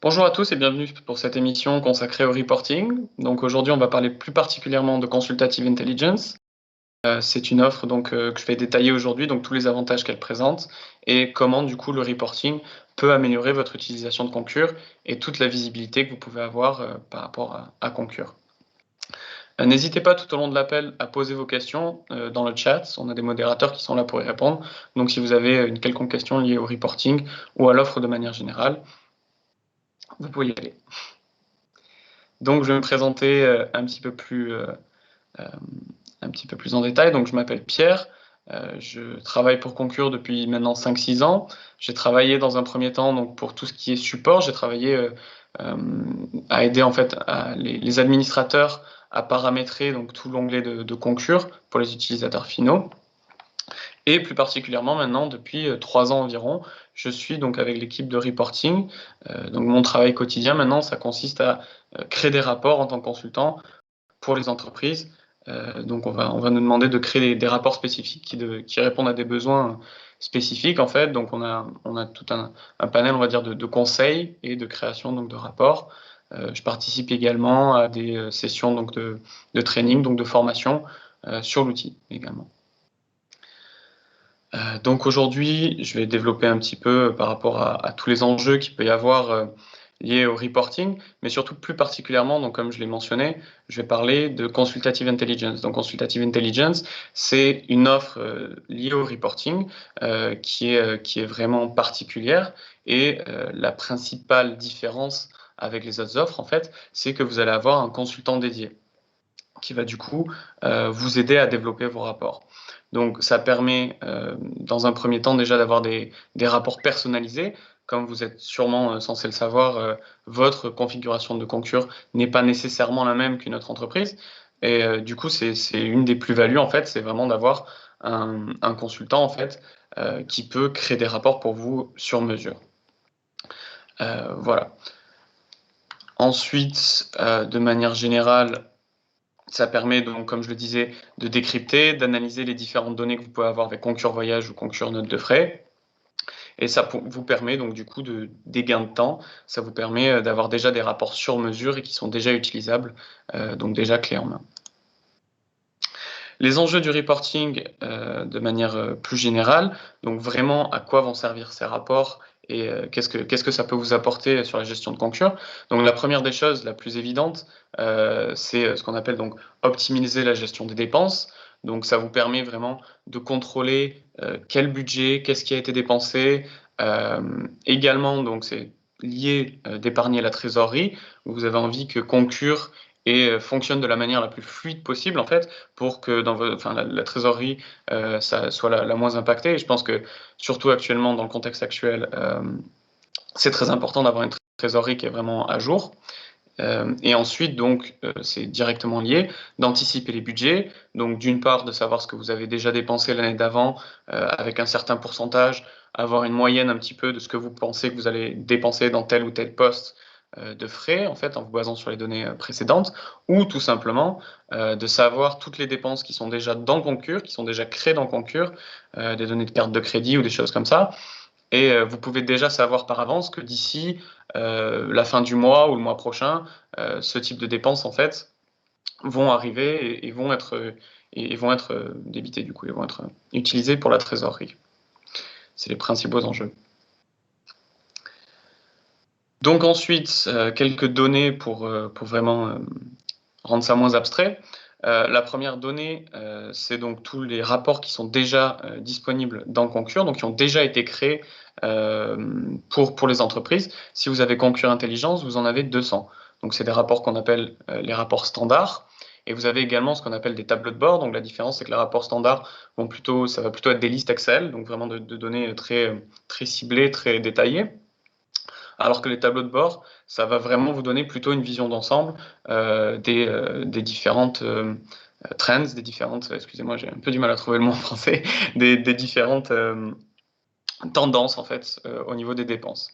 Bonjour à tous et bienvenue pour cette émission consacrée au reporting. Donc aujourd'hui, on va parler plus particulièrement de Consultative Intelligence. C'est une offre que je vais détailler aujourd'hui, donc tous les avantages qu'elle présente et comment du coup le reporting peut améliorer votre utilisation de Concur et toute la visibilité que vous pouvez avoir par rapport à Concur. N'hésitez pas tout au long de l'appel à poser vos questions dans le chat. On a des modérateurs qui sont là pour y répondre. Donc si vous avez une quelconque question liée au reporting ou à l'offre de manière générale, vous pouvez y aller. Donc, je vais me présenter un petit peu plus en détail. Donc, je m'appelle Pierre. Je travaille pour Concur depuis maintenant 5-6 ans. J'ai travaillé dans un premier temps donc, pour tout ce qui est support. J'ai travaillé à aider en fait les administrateurs à paramétrer donc, tout l'onglet de Concur pour les utilisateurs finaux. Et plus particulièrement maintenant, depuis 3 ans environ, je suis donc avec l'équipe de reporting. Donc mon travail quotidien maintenant, ça consiste à créer des rapports en tant que consultant pour les entreprises. Donc on va nous demander de créer des rapports spécifiques qui répondent à des besoins spécifiques en fait. Donc on a tout un panel, on va dire, de conseils et de création donc de rapports. Je participe également à des sessions donc de training, donc de formation sur l'outil également. Donc aujourd'hui, je vais développer un petit peu par rapport à tous les enjeux qu'il peut y avoir liés au reporting, mais surtout plus particulièrement, donc comme je l'ai mentionné, je vais parler de Consultative Intelligence. Donc Consultative Intelligence, c'est une offre liée au reporting qui est vraiment particulière et la principale différence avec les autres offres, en fait, c'est que vous allez avoir un consultant dédié qui va du coup vous aider à développer vos rapports. Donc ça permet dans un premier temps déjà d'avoir des rapports personnalisés. Comme vous êtes sûrement censé le savoir, votre configuration de Concur n'est pas nécessairement la même qu'une autre entreprise. Et du coup, c'est une des plus-values, en fait, c'est vraiment d'avoir un consultant, en fait, qui peut créer des rapports pour vous sur mesure. Voilà. Ensuite, de manière générale, ça permet donc, comme je le disais, de décrypter, d'analyser les différentes données que vous pouvez avoir avec Concur Voyage ou Concur Notes de frais. Et ça vous permet donc du coup des gains de temps. Ça vous permet d'avoir déjà des rapports sur mesure et qui sont déjà utilisables, donc déjà clés en main. Les enjeux du reporting de manière plus générale, donc vraiment à quoi vont servir ces rapports et qu'est-ce que ça peut vous apporter sur la gestion de Concur. Donc la première des choses, la plus évidente, c'est ce qu'on appelle donc optimiser la gestion des dépenses. Donc ça vous permet vraiment de contrôler quel budget, qu'est-ce qui a été dépensé. Également, donc c'est lié d'épargner la trésorerie. Vous avez envie que Concur fonctionne de la manière la plus fluide possible en fait pour que dans la trésorerie ça soit la moins impactée. Et je pense que surtout actuellement dans le contexte actuel, c'est très important d'avoir une trésorerie qui est vraiment à jour. Et ensuite, donc, c'est directement lié, d'anticiper les budgets. Donc, d'une part, de savoir ce que vous avez déjà dépensé l'année d'avant avec un certain pourcentage, avoir une moyenne un petit peu de ce que vous pensez que vous allez dépenser dans tel ou tel poste de frais, en fait, en vous basant sur les données précédentes, ou tout simplement de savoir toutes les dépenses qui sont déjà dans Concur, qui sont déjà créées dans Concur, des données de carte de crédit ou des choses comme ça. Et vous pouvez déjà savoir par avance que d'ici la fin du mois ou le mois prochain, ce type de dépenses, en fait, vont arriver et vont être débitées, du coup, et vont être utilisées pour la trésorerie. C'est les principaux enjeux. Donc ensuite, quelques données pour vraiment rendre ça moins abstrait. La première donnée, c'est donc tous les rapports qui sont déjà disponibles dans Concur, donc qui ont déjà été créés pour les entreprises. Si vous avez Concur Intelligence, vous en avez 200. Donc c'est des rapports qu'on appelle les rapports standards. Et vous avez également ce qu'on appelle des tableaux de bord. Donc la différence, c'est que les rapports standards ça va plutôt être des listes Excel, donc vraiment de données très ciblées, très détaillées. Alors que les tableaux de bord, ça va vraiment vous donner plutôt une vision d'ensemble des différentes trends, excusez-moi, j'ai un peu du mal à trouver le mot en français, des différentes tendances en fait au niveau des dépenses.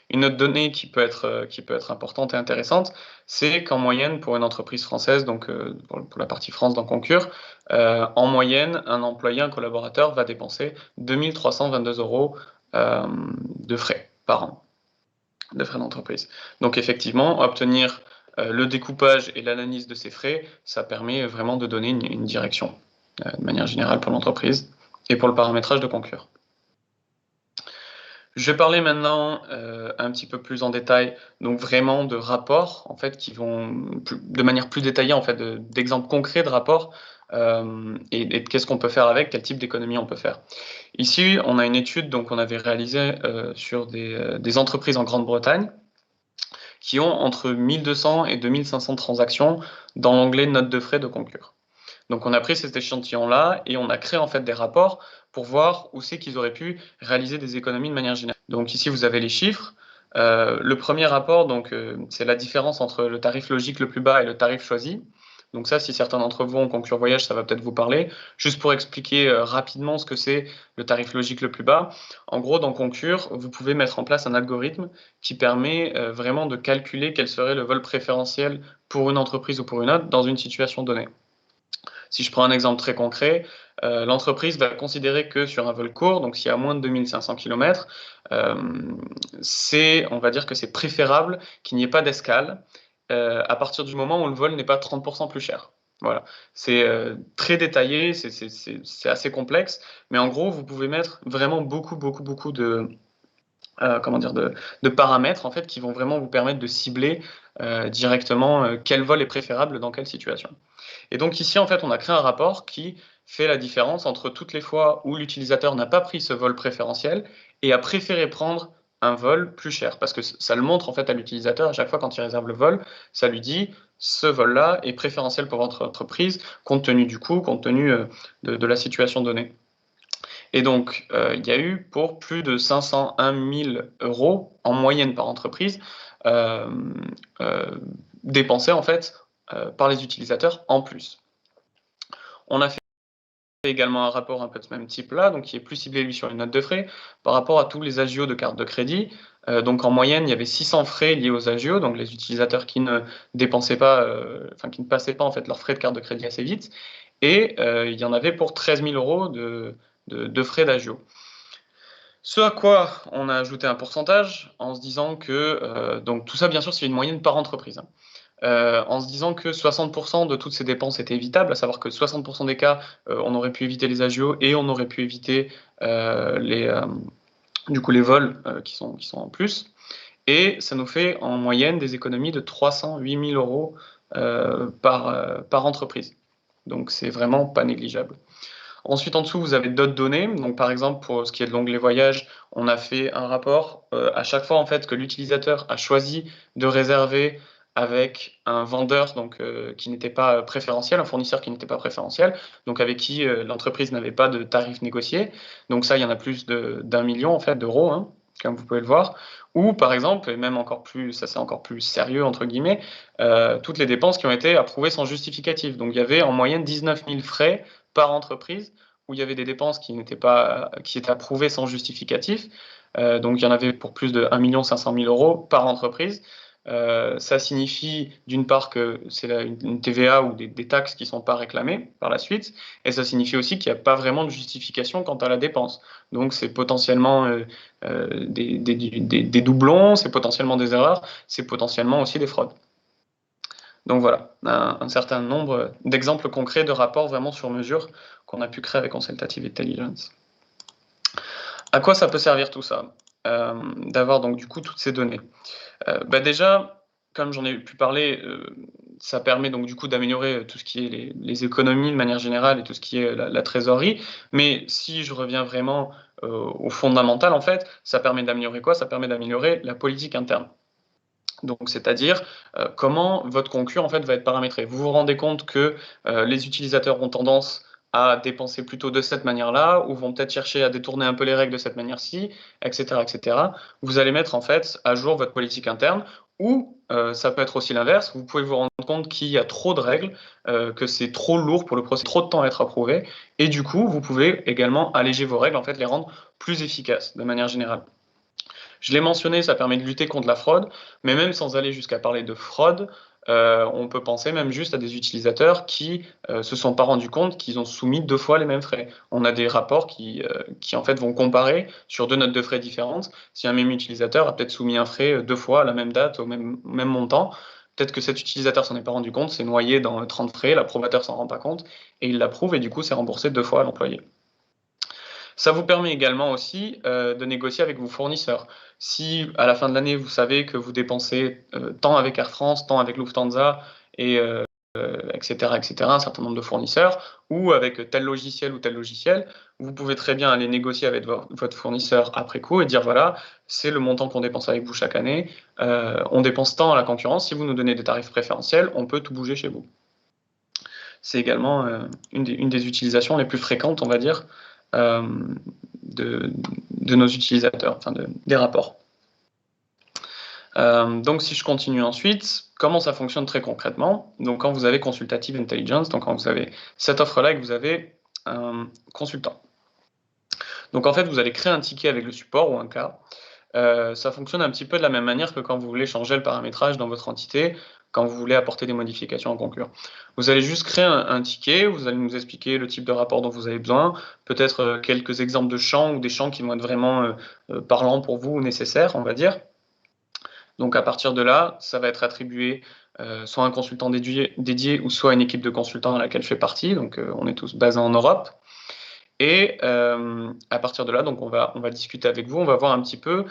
Une autre donnée qui peut être importante et intéressante, c'est qu'en moyenne, pour une entreprise française, donc pour la partie France dans Concur, en moyenne, un employé, un collaborateur va dépenser 2 322 € de frais par an. de frais d'entreprise. Donc effectivement, obtenir le découpage et l'analyse de ces frais, ça permet vraiment de donner une direction, de manière générale pour l'entreprise et pour le paramétrage de Concur. Je vais parler maintenant un petit peu plus en détail, donc vraiment de rapports en fait qui vont de manière plus détaillée en fait, d'exemples concrets de rapports et de qu'est-ce qu'on peut faire avec, quel type d'économie on peut faire. Ici, on a une étude donc on avait réalisée sur des entreprises en Grande-Bretagne qui ont entre 1200 et 2500 transactions dans l'onglet notes de frais de Concur. Donc on a pris cet échantillon-là et on a créé en fait des rapports pour voir où c'est qu'ils auraient pu réaliser des économies de manière générale. Donc ici vous avez les chiffres. Le premier rapport, c'est la différence entre le tarif logique le plus bas et le tarif choisi. Donc ça, si certains d'entre vous ont Concur Voyage, ça va peut-être vous parler. Juste pour expliquer rapidement ce que c'est le tarif logique le plus bas. En gros, dans Concur, vous pouvez mettre en place un algorithme qui permet vraiment de calculer quel serait le vol préférentiel pour une entreprise ou pour une autre dans une situation donnée. Si je prends un exemple très concret, l'entreprise va considérer que sur un vol court, donc s'il y a moins de 2500 km, on va dire que c'est préférable qu'il n'y ait pas d'escale à partir du moment où le vol n'est pas 30% plus cher. Voilà, c'est très détaillé, c'est assez complexe, mais en gros, vous pouvez mettre vraiment beaucoup de, de paramètres en fait, qui vont vraiment vous permettre de cibler directement quel vol est préférable dans quelle situation. Et donc ici, en fait, on a créé un rapport qui fait la différence entre toutes les fois où l'utilisateur n'a pas pris ce vol préférentiel et a préféré prendre un vol plus cher. Parce que ça le montre en fait à l'utilisateur à chaque fois quand il réserve le vol, ça lui dit ce vol-là est préférentiel pour votre entreprise compte tenu du coût, compte tenu de la situation donnée. Et donc, il y a eu pour plus de 501 000 € en moyenne par entreprise dépensés en fait par les utilisateurs en plus. On a fait également un rapport un peu de ce même type-là, donc qui est plus ciblé lui sur une note de frais, par rapport à tous les agios de cartes de crédit. Donc en moyenne, il y avait 600 frais liés aux agios, donc les utilisateurs qui ne dépensaient pas, qui ne passaient pas en fait leurs frais de carte de crédit assez vite, et il y en avait pour 13 000 € de frais d'agio. Ce à quoi on a ajouté un pourcentage en se disant que, donc tout ça bien sûr c'est une moyenne par entreprise, hein. En se disant que 60% de toutes ces dépenses étaient évitables, à savoir que 60% des cas, on aurait pu éviter les agios et on aurait pu éviter du coup les vols qui sont en plus. Et ça nous fait en moyenne des économies de 308 000 € par entreprise. Donc c'est vraiment pas négligeable. Ensuite, en dessous, vous avez d'autres données. Donc, par exemple, pour ce qui est de l'onglet voyage, on a fait un rapport à chaque fois en fait que l'utilisateur a choisi de réserver avec un vendeur qui n'était pas préférentiel, un fournisseur qui n'était pas préférentiel, donc avec qui l'entreprise n'avait pas de tarif négocié. Donc ça, il y en a plus d'1 million en fait d'euros, hein, comme vous pouvez le voir. Ou par exemple, et même encore plus, ça c'est encore plus sérieux entre guillemets, toutes les dépenses qui ont été approuvées sans justificatif. Donc il y avait en moyenne 19 000 frais par entreprise où il y avait des dépenses qui étaient approuvées sans justificatif. Donc il y en avait pour plus de 1 500 000 € par entreprise. Ça signifie d'une part que c'est une TVA ou des taxes qui ne sont pas réclamées par la suite, et ça signifie aussi qu'il n'y a pas vraiment de justification quant à la dépense. Donc c'est potentiellement des doublons, c'est potentiellement des erreurs, c'est potentiellement aussi des fraudes. Donc voilà, un certain nombre d'exemples concrets de rapports vraiment sur mesure qu'on a pu créer avec Consultative Intelligence. À quoi ça peut servir tout ça d'avoir donc du coup toutes ces données? Déjà, comme j'en ai pu parler, ça permet donc du coup d'améliorer tout ce qui est les économies de manière générale et tout ce qui est la trésorerie. Mais si je reviens vraiment au fondamental, en fait, ça permet d'améliorer quoi? Ça permet d'améliorer la politique interne. Donc, c'est-à-dire comment votre concurrent en fait va être paramétré. Vous vous rendez compte que les utilisateurs ont tendance à dépenser plutôt de cette manière-là, ou vont peut-être chercher à détourner un peu les règles de cette manière-ci, etc., etc. Vous allez mettre en fait à jour votre politique interne, ou ça peut être aussi l'inverse. Vous pouvez vous rendre compte qu'il y a trop de règles, que c'est trop lourd pour le processus, trop de temps à être approuvé, et du coup, vous pouvez également alléger vos règles, en fait, les rendre plus efficaces de manière générale. Je l'ai mentionné, ça permet de lutter contre la fraude, mais même sans aller jusqu'à parler de fraude, On peut penser même juste à des utilisateurs qui se sont pas rendus compte qu'ils ont soumis 2 fois les mêmes frais. On a des rapports qui en fait vont comparer sur 2 notes de frais différentes. Si un même utilisateur a peut-être soumis un frais 2 fois à la même date, au même montant, peut-être que cet utilisateur s'en est pas rendu compte, c'est noyé dans 30 frais, l'approbateur s'en rend pas compte et il l'approuve et du coup c'est remboursé 2 fois à l'employé. Ça vous permet également aussi de négocier avec vos fournisseurs. Si à la fin de l'année, vous savez que vous dépensez tant avec Air France, tant avec Lufthansa, et etc., etc., un certain nombre de fournisseurs, ou avec tel logiciel ou tel logiciel, vous pouvez très bien aller négocier avec votre fournisseur après coup et dire voilà, c'est le montant qu'on dépense avec vous chaque année, on dépense tant à la concurrence, si vous nous donnez des tarifs préférentiels, on peut tout bouger chez vous. C'est également une des utilisations les plus fréquentes, on va dire, euh, de nos utilisateurs, enfin des rapports. Donc si je continue ensuite, comment ça fonctionne très concrètement? Donc quand vous avez Consultative Intelligence, donc quand vous avez cette offre-là et que vous avez un consultant. Donc en fait, vous allez créer un ticket avec le support ou un cas. Ça fonctionne un petit peu de la même manière que quand vous voulez changer le paramétrage dans votre entité, quand vous voulez apporter des modifications en concur. Vous allez juste créer un ticket, vous allez nous expliquer le type de rapport dont vous avez besoin, peut-être quelques exemples de champs ou des champs qui vont être vraiment parlants pour vous ou nécessaires, on va dire. Donc à partir de là, ça va être attribué soit à un consultant dédié ou soit à une équipe de consultants à laquelle je fais partie, donc on est tous basés en Europe. Et à partir de là, donc on va discuter avec vous, on va voir un petit peu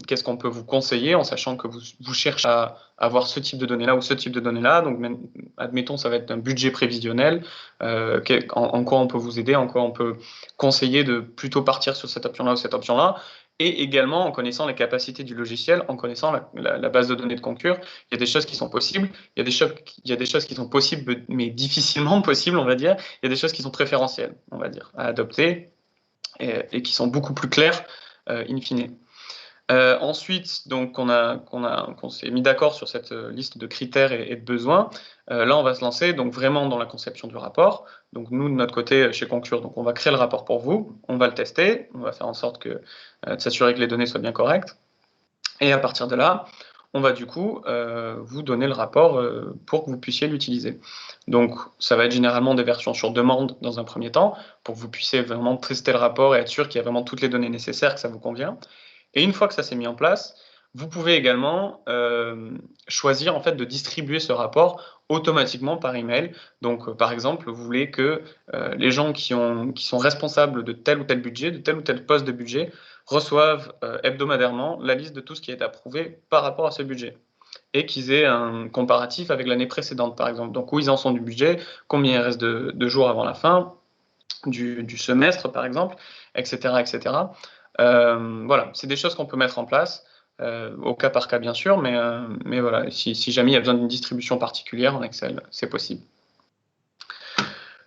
qu'est-ce qu'on peut vous conseiller, en sachant que vous cherchez à avoir ce type de données-là ou ce type de données-là. Donc même, admettons, ça va être un budget prévisionnel, en quoi on peut vous aider, en quoi on peut conseiller de plutôt partir sur cette option-là ou cette option-là. Et également en connaissant les capacités du logiciel, en connaissant la base de données de Concur, il y a des choses qui sont possibles, il y a des choses qui sont possibles, mais difficilement possibles, on va dire. Il y a des choses qui sont préférentielles, on va dire, à adopter et qui sont beaucoup plus claires in fine. Ensuite, donc, qu'on s'est mis d'accord sur cette liste de critères et de besoins. Là, on va se lancer donc vraiment dans la conception du rapport. Donc, nous, de notre côté, chez Concur, donc, on va créer le rapport pour vous, on va le tester, on va faire en sorte de s'assurer que les données soient bien correctes. Et à partir de là, on va du coup vous donner le rapport pour que vous puissiez l'utiliser. Donc, ça va être généralement des versions sur demande dans un premier temps, pour que vous puissiez vraiment tester le rapport et être sûr qu'il y a vraiment toutes les données nécessaires, que ça vous convient. Et une fois que ça s'est mis en place, vous pouvez également choisir en fait de distribuer ce rapport automatiquement par email. Donc, par exemple, vous voulez que les gens qui sont responsables de tel ou tel budget, de tel ou tel poste de budget, reçoivent hebdomadairement la liste de tout ce qui est approuvé par rapport à ce budget et qu'ils aient un comparatif avec l'année précédente, par exemple. Donc, où ils en sont du budget, combien il reste de jours avant la fin du semestre, par exemple, etc., etc. Voilà, c'est des choses qu'on peut mettre en place, au cas par cas, bien sûr, mais voilà, si jamais il y a besoin d'une distribution particulière en Excel, c'est possible.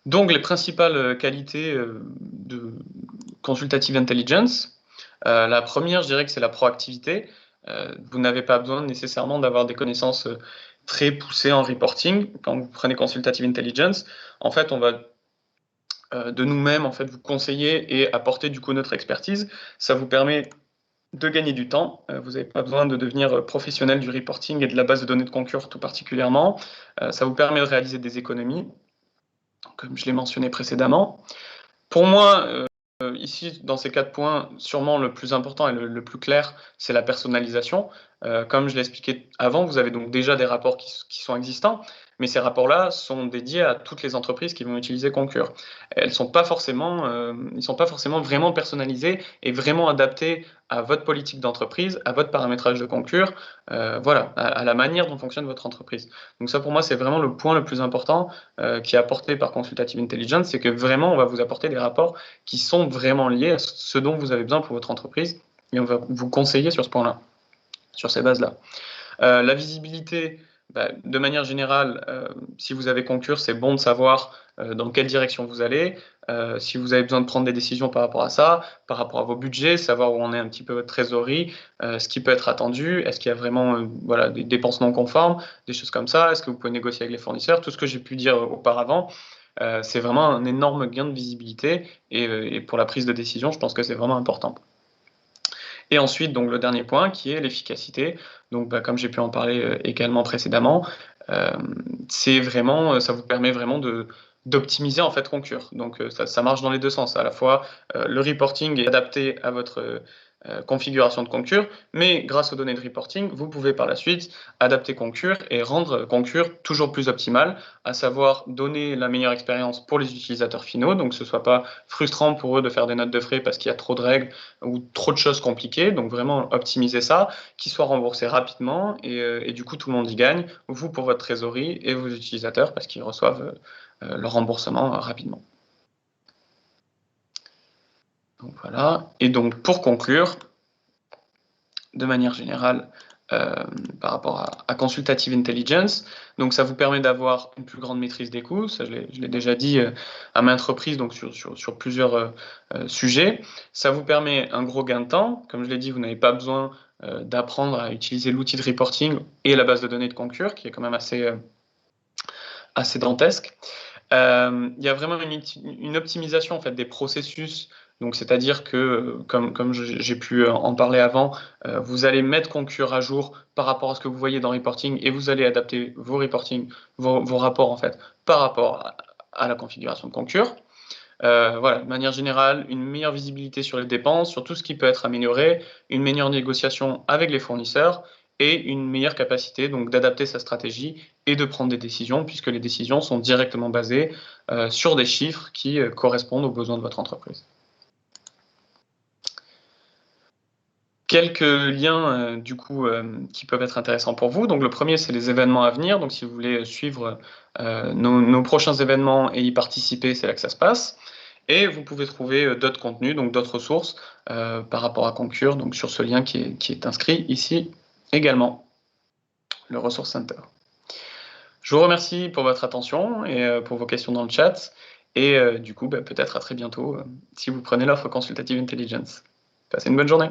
Donc, les principales qualités de Consultative Intelligence. La première, je dirais que c'est la proactivité. Vous n'avez pas besoin nécessairement d'avoir des connaissances très poussées en reporting. Quand vous prenez Consultative Intelligence, en fait, on va de nous-mêmes en fait, vous conseiller et apporter du coup notre expertise. Ça vous permet de gagner du temps. Vous n'avez pas besoin de devenir professionnel du reporting et de la base de données de Concur tout particulièrement. Ça vous permet de réaliser des économies, comme je l'ai mentionné précédemment. Pour moi, ici, dans ces 4 points, sûrement le plus important et le plus clair, c'est la personnalisation. Comme je l'ai expliqué avant, vous avez donc déjà des rapports qui sont existants, mais ces rapports-là sont dédiés à toutes les entreprises qui vont utiliser Concur. Ils sont pas forcément vraiment personnalisés et vraiment adaptés à votre politique d'entreprise, à votre paramétrage de Concur, voilà, à la manière dont fonctionne votre entreprise. Donc ça, pour moi, c'est vraiment le point le plus important qui est apporté par Consultative Intelligence, c'est que vraiment, on va vous apporter des rapports qui sont vraiment liés à ce dont vous avez besoin pour votre entreprise et on va vous conseiller sur ce point-là, sur ces bases-là. La visibilité, de manière générale, si vous avez Concur, c'est bon de savoir dans quelle direction vous allez. Si vous avez besoin de prendre des décisions par rapport à ça, par rapport à vos budgets, savoir où en est un petit peu votre trésorerie, ce qui peut être attendu, est-ce qu'il y a vraiment voilà, des dépenses non conformes, des choses comme ça, est-ce que vous pouvez négocier avec les fournisseurs, tout ce que j'ai pu dire auparavant. C'est vraiment un énorme gain de visibilité et pour la prise de décision, je pense que c'est vraiment important. Et ensuite, donc le dernier point qui est l'efficacité. Donc, comme j'ai pu en parler également précédemment, c'est vraiment, ça vous permet vraiment d'optimiser en fait Concur. Donc, ça marche dans les deux sens. À la fois, le reporting est adapté à votre configuration de Concur, mais grâce aux données de reporting, vous pouvez par la suite adapter Concur et rendre Concur toujours plus optimal, à savoir donner la meilleure expérience pour les utilisateurs finaux, donc que ce ne soit pas frustrant pour eux de faire des notes de frais parce qu'il y a trop de règles ou trop de choses compliquées, donc vraiment optimiser ça, qu'ils soient remboursés rapidement et du coup tout le monde y gagne, vous pour votre trésorerie et vos utilisateurs parce qu'ils reçoivent leur remboursement rapidement. Donc voilà, et donc pour conclure, de manière générale, par rapport à Consultative Intelligence, donc ça vous permet d'avoir une plus grande maîtrise des coûts, ça je l'ai déjà dit à maintes reprises, donc sur plusieurs sujets. Ça vous permet un gros gain de temps, comme je l'ai dit, vous n'avez pas besoin d'apprendre à utiliser l'outil de reporting et la base de données de Concur, qui est quand même assez dantesque. Il y a vraiment une optimisation en fait, des processus, donc c'est-à-dire que, comme j'ai pu en parler avant, vous allez mettre Concur à jour par rapport à ce que vous voyez dans Reporting et vous allez adapter vos reporting, vos rapports en fait, par rapport à la configuration de Concur. Voilà, de manière générale, une meilleure visibilité sur les dépenses, sur tout ce qui peut être amélioré, une meilleure négociation avec les fournisseurs et une meilleure capacité donc d'adapter sa stratégie et de prendre des décisions, puisque les décisions sont directement basées sur des chiffres qui correspondent aux besoins de votre entreprise. Quelques liens du coup qui peuvent être intéressants pour vous. Donc le premier, c'est les événements à venir. Donc si vous voulez suivre nos prochains événements et y participer, c'est là que ça se passe. Et vous pouvez trouver d'autres contenus, donc d'autres ressources par rapport à Concur, donc sur ce lien qui est inscrit ici également, le Resource Center. Je vous remercie pour votre attention et pour vos questions dans le chat. Et du coup, peut-être à très bientôt si vous prenez l'offre Consultative Intelligence. Passez une bonne journée.